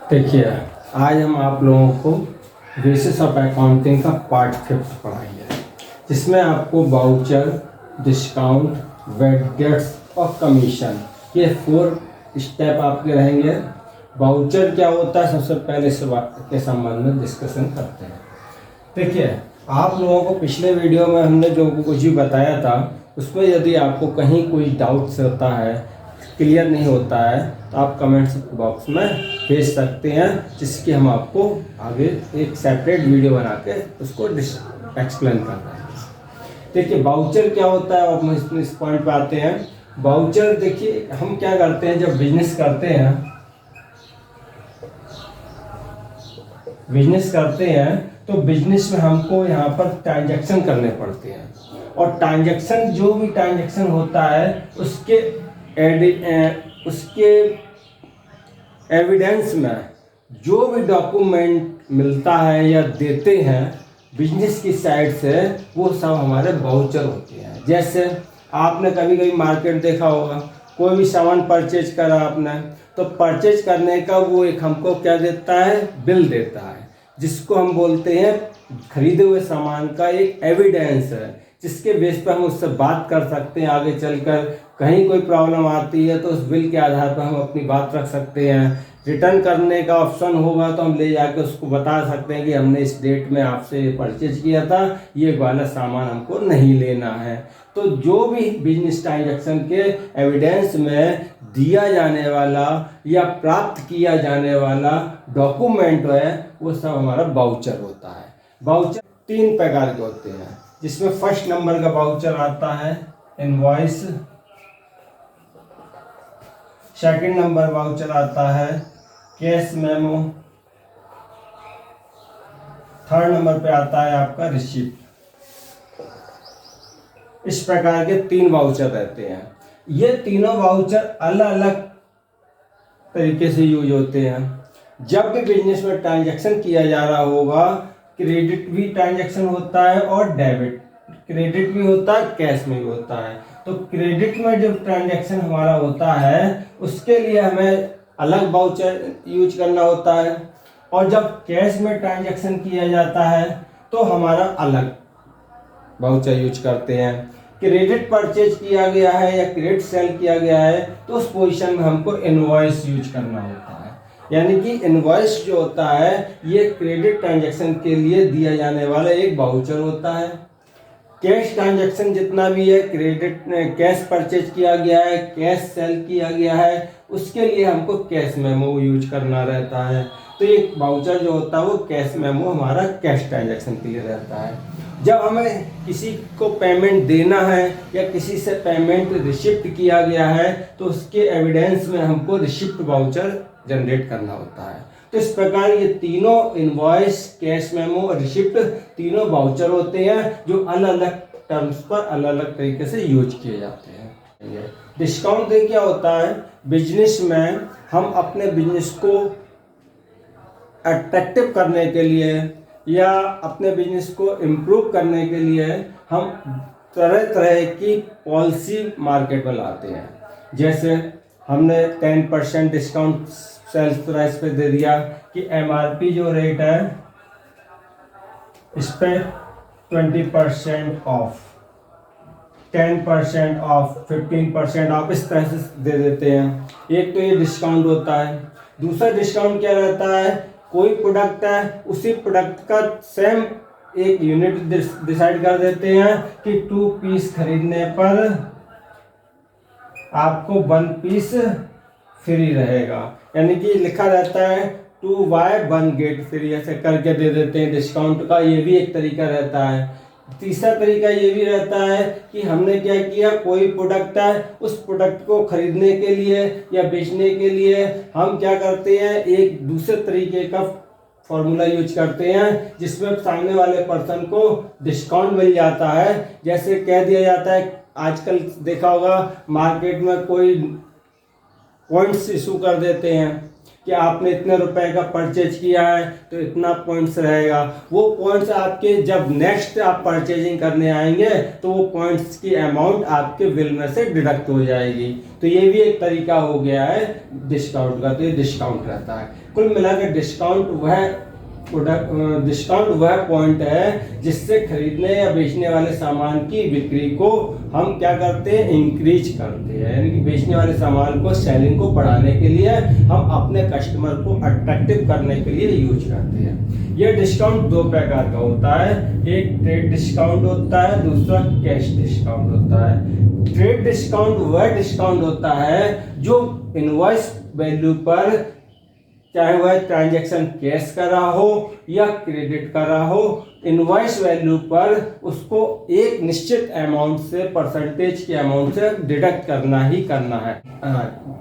देखिए, आज हम आप लोगों को बेसिस ऑफ अकाउंटिंग का पार्ट 5 पढ़ाएंगे, जिसमें आपको वाउचर, डिस्काउंट, वेटगेट्स और कमीशन, ये 4 स्टेप आपके रहेंगे। वाउचर क्या होता है, सबसे पहले इस बात के संबंध में डिस्कशन करते हैं। देखिए, आप लोगों को पिछले वीडियो में हमने जो कुछ भी बताया था, उसमें यदि आपको कहीं कोई डाउट्स होता है, क्लियर नहीं होता है, तो आप कमेंट्स बॉक्स में भेज सकते हैं, जिसकी हम आपको आगे एक सेपरेट वीडियो बना के उसको एक्सप्लेन कर रहे हैं। देखिए, वाउचर क्या होता है, हम इस पॉइंट पे आते हैं। वाउचर, देखिए हम क्या करते हैं, जब बिजनेस करते हैं तो बिजनेस में हमको यहाँ पर ट्रांजैक्शन करने पड़ते हैं, और ट्रांजैक्शन, जो भी ट्रांजैक्शन होता है उसके एविडेंस में जो भी डॉक्यूमेंट मिलता है या देते हैं बिजनेस की साइड से, वो सब हमारे वाउचर होते हैं। जैसे आपने कभी कभी मार्केट देखा होगा, कोई भी सामान परचेज करा आपने, तो परचेज करने का वो एक हमको क्या देता है, बिल देता है, जिसको हम बोलते हैं खरीदे हुए सामान का एक एविडेंस है, जिसके बेस पर हम उससे बात कर सकते हैं। आगे चलकर कहीं कोई प्रॉब्लम आती है तो उस बिल के आधार पर हम अपनी बात रख सकते हैं। रिटर्न करने का ऑप्शन होगा तो हम ले जाकर उसको बता सकते हैं कि हमने इस डेट में आपसे परचेज किया था, ये वाला सामान हमको नहीं लेना है। तो जो भी बिजनेस ट्रांजैक्शन के एविडेंस में दिया जाने वाला या प्राप्त किया जाने वाला डॉक्यूमेंट है, वो सब हमारा वाउचर होता है। वाउचर 3 प्रकार के होते हैं, जिसमें फर्स्ट नंबर का वाउचर आता है इनवॉइस, सेकंड नंबर वाउचर आता है कैश मेमो, थर्ड नंबर पे आता है आपका रिसीप्ट। इस प्रकार के 3 वाउचर रहते हैं। ये तीनों वाउचर अलग अलग तरीके से यूज होते हैं। जब भी बिजनेस में ट्रांजैक्शन किया जा रहा होगा, क्रेडिट भी ट्रांजैक्शन होता है और डेबिट, क्रेडिट भी होता है, कैश में भी होता है। तो क्रेडिट में जब ट्रांजैक्शन हमारा होता है, उसके लिए हमें अलग वाउचर यूज करना होता है, और जब कैश में ट्रांजैक्शन किया जाता है तो हमारा अलग वाउचर यूज करते हैं। क्रेडिट परचेज किया गया है या क्रेडिट सेल किया गया है, तो उस पोजीशन में हमको इनवॉइस यूज करना होता है। यानी कि इनवॉइस जो होता है, ये क्रेडिट ट्रांजैक्शन के लिए दिया जाने वाला एक वाउचर होता है। कैश ट्रांजैक्शन जितना भी है, क्रेडिट कैश परचेज किया गया है, कैश सेल किया गया है, उसके लिए हमको कैश मेमो यूज करना रहता है। तो ये वाउचर जो होता है वो कैश मेमो हमारा कैश ट्रांजैक्शन के लिए रहता है। जब हमें किसी को पेमेंट देना है या किसी से पेमेंट रिसिप्ट किया गया है, तो उसके एविडेंस में हमको रिसिप्ट वाउचर जनरेट करना होता है। तो इस प्रकार ये तीनों इनवॉइस, कैश मेमो और रिसिप्ट तीनों वाउचर होते हैं, जो अलग अलग टर्म्स पर अलग अलग तरीके से यूज किए जाते हैं। डिस्काउंट डे क्या होता है, बिजनेस में हम अपने बिजनेस को अट्रैक्टिव करने के लिए या अपने बिजनेस को इम्प्रूव करने के लिए हम तरह तरह की पॉलिसी मार्केट में लाते हैं। जैसे हमने 10% डिस्काउंट सेल्स प्राइस पे दे दिया कि एमआरपी जो रेट है इस पे 20% ऑफ, 10% ऑफ, 15% ऑफ, इस तरह से दे देते हैं। एक तो ये डिस्काउंट होता है। दूसरा डिस्काउंट क्या रहता है, कोई प्रोडक्ट है, उसी प्रोडक्ट का सेम एक यूनिट डिसाइड कर देते हैं कि 2 पीस खरीदने पर आपको 1 पीस फ्री रहेगा। यानी कि लिखा रहता है 2 buy 1 get फ्री, ऐसे करके दे देते हैं डिस्काउंट का। ये भी एक तरीका रहता है। तीसरा तरीका ये भी रहता है कि हमने क्या किया, कोई प्रोडक्ट है, उस प्रोडक्ट को खरीदने के लिए या बेचने के लिए हम क्या करते हैं, एक दूसरे तरीके का फॉर्मूला यूज करते हैं, जिसमें सामने वाले पर्सन को डिस्काउंट मिल जाता है। जैसे कह दिया जाता है, आजकल देखा होगा मार्केट में कोई पॉइंट्स इशू कर देते हैं कि आपने इतने रुपए का परचेज किया है तो इतना पॉइंट्स रहेगा। वो पॉइंट्स आपके जब नेक्स्ट आप परचेजिंग करने आएंगे तो वो पॉइंट्स की अमाउंट आपके बिल में से डिडक्ट हो जाएगी। तो ये भी एक तरीका हो गया है डिस्काउंट का। तो ये डिस्काउंट रहता है। कुल मिलाकर डिस्काउंट वह पॉइंट है जिससे खरीदने या बेचने वाले सामान की बिक्री को हम क्या करते हैं, इंक्रीज करते हैं। यानी कि बेचने वाले सामान को, सेलिंग को बढ़ाने के लिए हम अपने कस्टमर को अट्रैक्टिव करने के लिए यूज करते हैं। यह डिस्काउंट दो प्रकार का होता है, एक ट्रेड डिस्काउंट होता है, दूसरा कैश डिस्काउंट होता है। ट्रेड डिस्काउंट वह डिस्काउंट होता है जो इनवॉइस वैल्यू पर, चाहे वह ट्रांजैक्शन कैश का रहा हो या क्रेडिट का रहा हो, इनवॉइस वैल्यू पर उसको एक निश्चित अमाउंट से, परसेंटेज के अमाउंट से डिडक्ट करना ही करना है।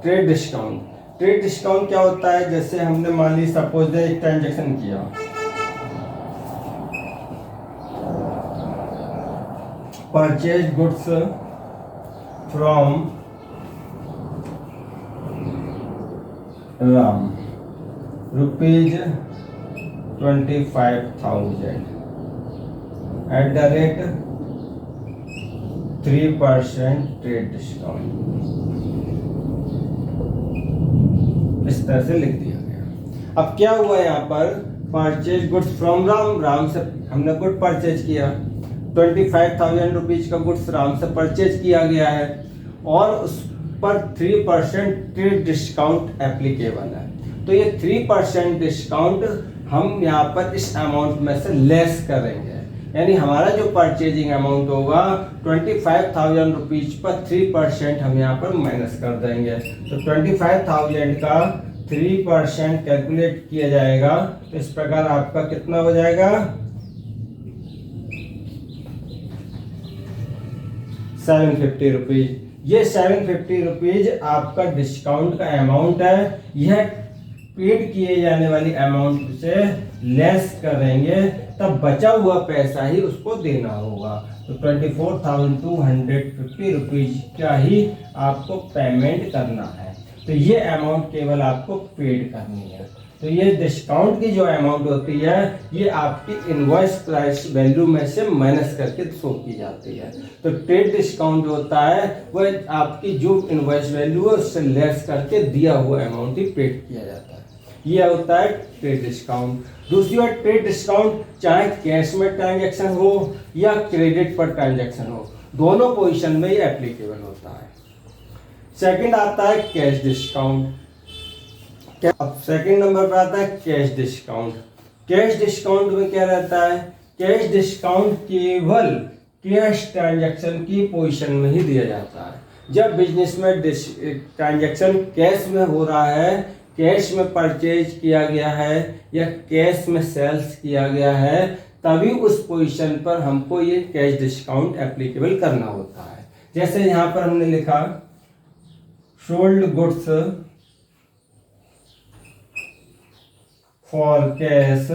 ट्रेड डिस्काउंट क्या होता है, जैसे हमने मान ली सपोज एक ट्रांजैक्शन किया, purchase goods from Ram rupees 25,000 at the rate 3% trade discount, इस तरह से लिख दिया गया। अब क्या हुआ यहाँ पर, परचेज गुड्स फ्रॉम राम से हमने गुड परचेज किया, 25,000 रुपीज का गुड्स राम से परचेज किया गया है और उस पर 3% ट्रेड डिस्काउंट एप्लीकेबल है। तो ये 3% डिस्काउंट हम यहाँ पर इस अमाउंट में से लेस करेंगे। यानी हमारा जो परचेजिंग अमाउंट होगा 25,000 रुपीज पर 3% हम यहाँ पर माइनस कर देंगे। तो 25,000 का 3% कैलकुलेट किया जाएगा तो इस प्रकार आपका कितना हो जाएगा, 750 रुपीज। ये 750 रुपीज आपका डिस्काउंट का अमाउंट है। यह पेड किए जाने वाली अमाउंट से लेस करेंगे, तब बचा हुआ पैसा ही उसको देना होगा। तो 24,250 रुपीज का ही आपको पेमेंट करना है। तो ये अमाउंट केवल आपको पेड करनी है। तो ये डिस्काउंट की जो अमाउंट होती है ये आपकी इनवॉइस प्राइस वैल्यू में से माइनस करके शो की जाती है। तो ट्रेड डिस्काउंट होता है वह आपकी जो इनवॉइस वैल्यू है उससे लेस करके दिया हुआ अमाउंट ही पेड किया जाता है। ये होता है ट्रेड डिस्काउंट। दूसरी बात, ट्रेड डिस्काउंट चाहे कैश में ट्रांजैक्शन हो या क्रेडिट पर ट्रांजैक्शन हो, दोनों पोजीशन में ये एप्लीकेबल होता है। सेकंड आता है कैश डिस्काउंट। अब सेकंड नंबर पर आता है कैश डिस्काउंट। कैश डिस्काउंट में क्या रहता है, कैश डिस्काउंट केवल कैश ट्रांजैक्शन की पोजीशन में ही दिया जाता है। जब बिजनेस में ट्रांजैक्शन कैश में हो रहा है, कैश में परचेज किया गया है या कैश में सेल्स किया गया है, तभी उस पोजीशन पर हमको ये कैश डिस्काउंट एप्लीकेबल करना होता है। जैसे यहाँ पर हमने लिखा sold goods for cash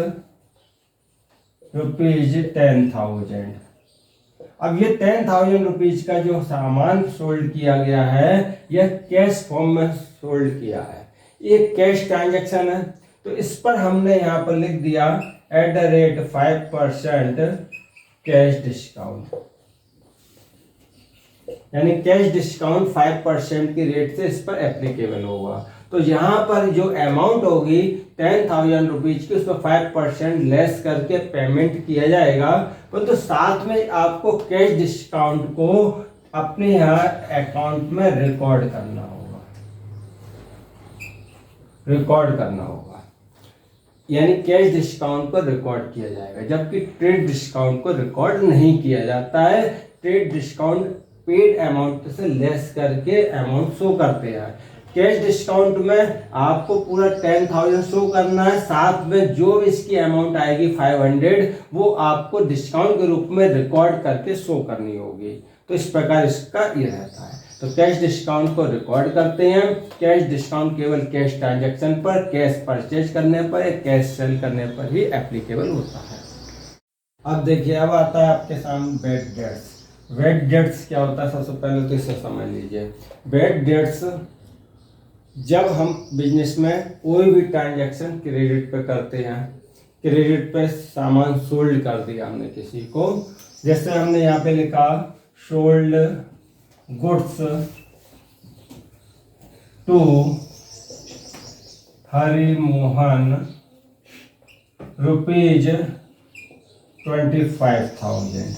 rupees 10,000। अब ये 10,000 रुपीज का जो सामान सोल्ड किया गया है यह कैश फॉर्म में सोल्ड किया है, एक कैश ट्रांजैक्शन है। तो इस पर हमने यहाँ पर लिख दिया at the rate 5% cash discount, यानी कैश डिस्काउंट 5% की रेट से इस पर एप्लीकेबल होगा। तो यहाँ पर जो अमाउंट होगी 10,000 रुपीज की, उसमें 5% लेस करके पेमेंट किया जाएगा। तो साथ में आपको कैश डिस्काउंट को अपने यहाँ अकाउंट में रिकॉर्ड करना होगा, यानी कैश डिस्काउंट को रिकॉर्ड किया जाएगा, जबकि ट्रेड डिस्काउंट को रिकॉर्ड नहीं किया जाता है। ट्रेड डिस्काउंट पेड अमाउंट से लेस करके अमाउंट शो करते हैं। कैश डिस्काउंट में आपको पूरा 10,000 शो करना है, साथ में जो इसकी अमाउंट आएगी 500 वो आपको डिस्काउंट के रूप में रिकॉर्ड करके शो करनी होगी। तो इस प्रकार इसका ये रहता है। तो कैश डिस्काउंट को रिकॉर्ड करते हैं। कैश डिस्काउंट केवल कैश ट्रांजैक्शन पर, कैश परचेज करने पर या कैश सेल करने पर ही एप्लीकेबल होता है। अब देखिए, अब आता है आपके सामने बैड डेट्स। बैड डेट्स क्या होता है, सबसे पहले तो इसे समझ लीजिए। बैड डेट्स जब हम बिजनेस में कोई भी ट्रांजैक्शन क्रेडिट पे करते हैं, क्रेडिट पे सामान सोल्ड कर दिया हमने किसी को, जैसे हमने यहाँ पे लिखा sold goods to Hari Mohan rupees 25,000।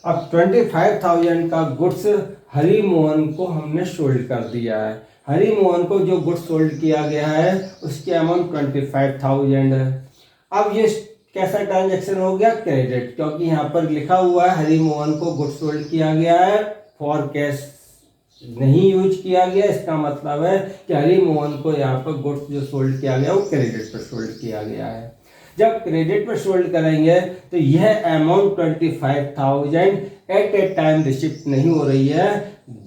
अब 25,000 का गुड्स हरि मोहन को हमने सोल्ड कर दिया है। हरि मोहन को जो गुड्स सोल्ड किया गया है उसकी अमाउंट 25,000 है। अब ये कैसा ट्रांजैक्शन हो गया? क्रेडिट, क्योंकि यहाँ पर लिखा हुआ है हरि मोहन को गुड्स सोल्ड किया गया है, फॉर कैश नहीं यूज किया गया। इसका मतलब है कि हरि मोहन को यहाँ पर गुड्स जो सोल्ड किया गया वो क्रेडिट पर सोल्ड किया गया है। जब क्रेडिट पर सोल्ड करेंगे तो यह amount 25,000 at a time receipt नहीं हो रही है।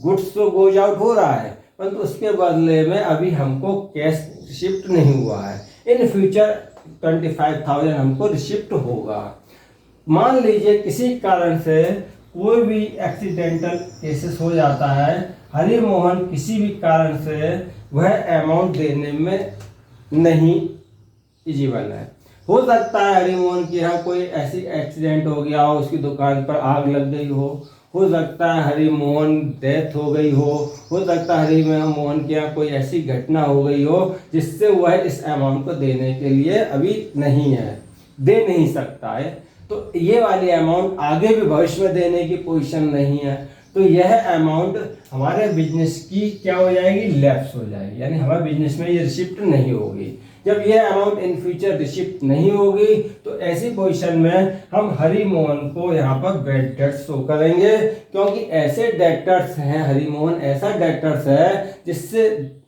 गुड्स तो गोज आउट हो रहा है परंतु उसके बदले में अभी हमको कैश रिसिप्ट नहीं हुआ है। इन फ्यूचर 25,000 हमको रिसिप्ट होगा। मान लीजिए किसी कारण से कोई भी एक्सीडेंटल केसेस हो जाता है, हरि मोहन किसी भी कारण से वह अमाउंट देने में नहीं एलिजिबल है। हो सकता है हरि मोहन के यहाँ कोई ऐसी एक्सीडेंट हो गया हो, उसकी दुकान पर आग लग गई हो सकता है हरि मोहन डेथ हो गई हो सकता है हरि मोहन के यहाँ कोई ऐसी घटना हो गई हो जिससे वह इस अमाउंट को देने के लिए अभी नहीं है, दे नहीं सकता है। तो ये वाली अमाउंट आगे भी भविष्य में देने की पोजीशन नहीं है, तो यह अमाउंट हमारे बिजनेस की क्या हो जाएगी? लैप्स हो जाएगी, यानी हमारे बिजनेस में ये रिसिप्ट नहीं होगी। जब यह अमाउंट इन फ्यूचर रिसिप्ट नहीं होगी तो ऐसी पोजीशन में हम हरि मोहन को यहाँ पर बैड डेट्स शो करेंगे, क्योंकि ऐसे डेटर्स हैं, हरि मोहन ऐसा डेटर्स है जिससे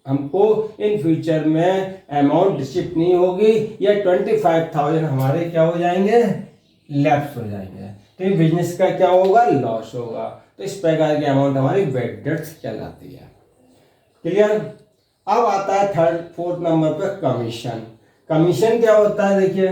हमको इन फ्यूचर में अमाउंट रिसिप्ट नहीं होगी, या 25,000 हमारे क्या हो जाएंगे? लैप्स हो जाएंगे। तो ये बिजनेस का क्या होगा? लॉस होगा। तो इस प्रकार की अमाउंट हमारी बैड डेट्स कहलाती है। क्लियर? अब आता है थर्ड फोर्थ नंबर पे कमीशन। कमीशन क्या होता है? देखिए,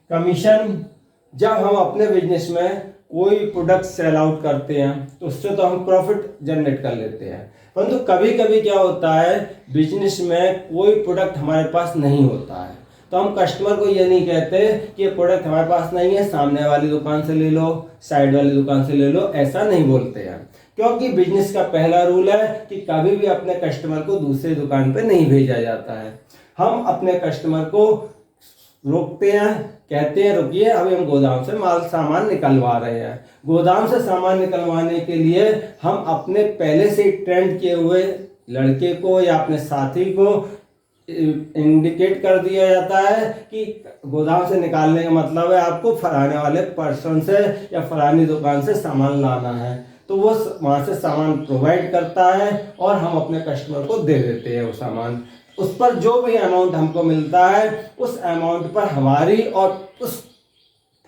कमीशन जब हम अपने बिजनेस में कोई प्रोडक्ट सेल आउट करते हैं तो उससे तो हम प्रॉफिट जनरेट कर लेते हैं, परंतु कभी कभी क्या होता है बिजनेस में कोई प्रोडक्ट हमारे पास नहीं होता है, तो हम कस्टमर को ये नहीं कहते कि ये प्रोडक्ट हमारे पास नहीं है, सामने वाली दुकान से ले लो, साइड वाली दुकान से ले लो, ऐसा नहीं बोलते हैं। क्योंकि बिजनेस का पहला रूल है कि कभी भी अपने कस्टमर को दूसरी दुकान पे नहीं भेजा जाता है। हम अपने कस्टमर को रोकते हैं, कहते हैं रुकिए अभी हम गोदाम से सामान निकलवा रहे हैं। गोदाम से सामान निकलवाने के लिए हम अपने पहले से ट्रेंड किए हुए लड़के को या अपने साथी को इंडिकेट कर दिया जाता है कि गोदाम से निकालने का मतलब है आपको फलाने वाले पर्सन से या फलानी दुकान से सामान लाना है, तो वो वहाँ से सामान प्रोवाइड करता है और हम अपने कस्टमर को दे देते हैं वो सामान। उस पर जो भी अमाउंट हमको मिलता है उस अमाउंट पर हमारी और उस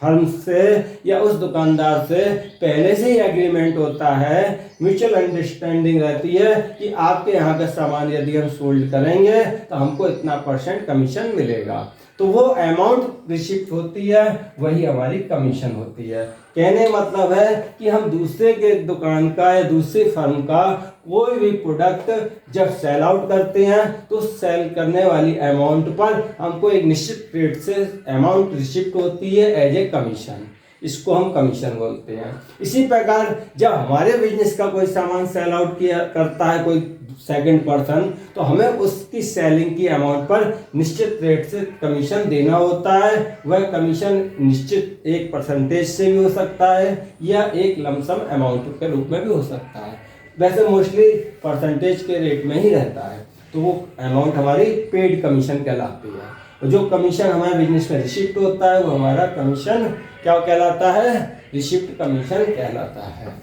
फर्म से या उस दुकानदार से पहले से ही एग्रीमेंट होता है, म्यूचुअल अंडरस्टैंडिंग रहती है कि आपके यहाँ का सामान यदि हम सोल्ड करेंगे तो हमको इतना % कमीशन मिलेगा। तो वो अमाउंट रिसिप्ट होती है वही हमारी कमीशन होती है। कहने मतलब है कि हम दूसरे के दुकान का या दूसरी फर्म का कोई भी प्रोडक्ट जब सेल आउट करते हैं तो सेल करने वाली अमाउंट पर हमको एक निश्चित रेट से अमाउंट रिसिप्ट होती है एज ए कमीशन, इसको हम कमीशन बोलते हैं। इसी प्रकार जब हमारे बिजनेस का कोई सामान सेल आउट किया करता है कोई सेकंड पर्सन, तो हमें उसकी सेलिंग की अमाउंट पर निश्चित रेट से कमीशन देना होता है। वह कमीशन निश्चित एक % से भी हो सकता है या एक लमसम अमाउंट के रूप में भी हो सकता है, वैसे मोस्टली % के रेट में ही रहता है। तो वो अमाउंट हमारी पेड कमीशन कहलाती है। और जो कमीशन हमारे बिजनेस में रिसिप्ट होता है वो हमारा कमीशन क्या कहलाता है? रिसिप्ट कमीशन कहलाता है।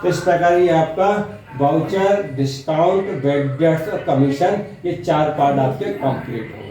तो इस प्रकार ये आपका वाउचर, डिस्काउंट, बैड डेट्स और कमीशन, ये 4 पार्ट आपके कंप्लीट हो